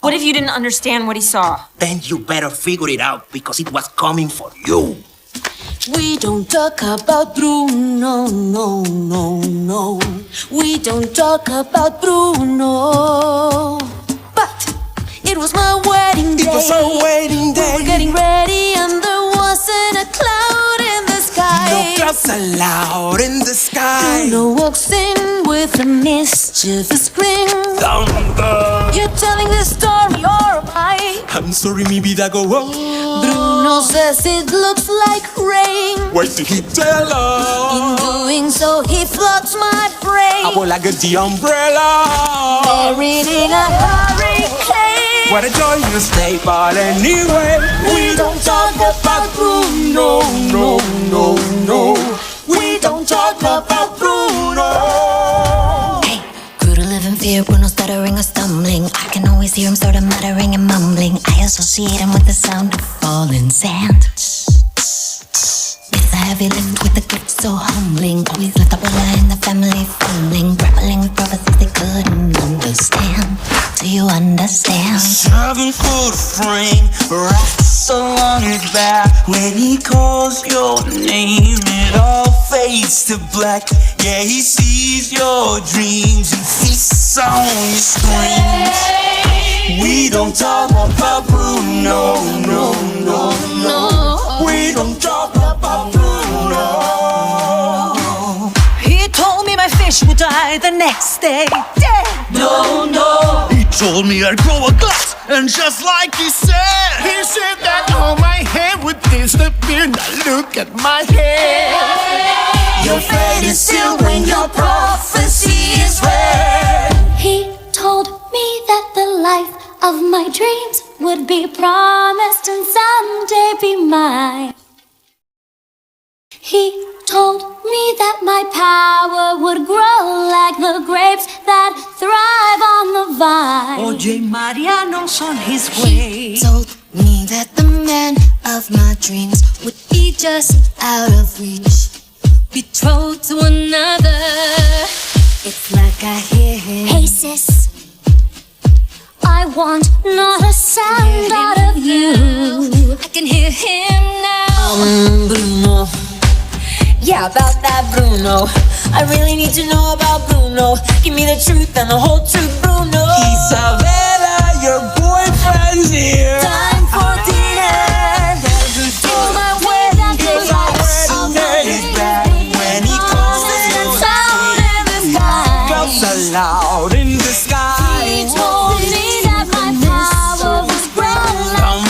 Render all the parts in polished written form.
What if you didn't understand what he saw? Then you better figure it out because it was coming for you. We don't talk about Bruno, no, no, no. We don't talk about Bruno. But it was my wedding day. It was our wedding day. We were getting ready and there wasn't a cloud in the sky. No clouds allowed in the sky. Bruno walks in with a mischievous grin. Thunder. You're telling this story or am I? I'm sorry, mi vida go on. Bruno says it looks like rain. Why did he tell In us? doing so, he floods my brain. I will like the umbrella. Buried in a hurricane. What a joyous day, but anyway, we don't talk about Bruno, no, no, no. We don't talk about Bruno. Hey, grew to live in fear, Bruno stuttering or stumbling. I can always hear him sort of muttering and mumbling. I associate him with the sound of falling sand. It's a heavy lift with a gift so humbling. Always left the brother in the family fumbling, grappling with prophecies they couldn't understand. Do you understand? 7-foot frame, wrapped so long his back. When he calls your name, it all fades to black. Yeah, he sees your dreams and feasts on your screams. We don't talk about Bruno, no, no, no. We don't talk about Bruno. He told me my fish would die the next day. Dead. No, no. He told me I'd grow a glass, and just like he said that all my hair would disappear. Now look at my hair. Your fate is sealed when your prophecy is read. He told me that the life of my dreams would be promised and someday be mine. He told me that my power would grow like the grapes that thrive on the vine. Oye, Mariano's on his way. Told me that the man of my dreams would be just out of reach, betrothed to another. It's like I hear him. Hey sis, I want not a sound out of you. I can hear him now. Bruno. Yeah, about that Bruno. I really need to know about Bruno. Give me the truth and the whole truth, Bruno. Isabella, your boyfriend's here. Time for dinner. For my wedding day. When he calls And sound in the sky. clouds allowed in the sky. He told me that my power was grown like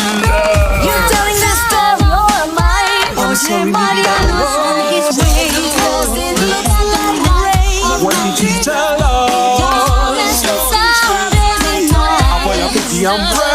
you're telling this story or am I? I'm sorry, Mariano's on his way. Cause it looks like rain. What did he tell us? Don't miss the sound in the night. I will like the umbrella.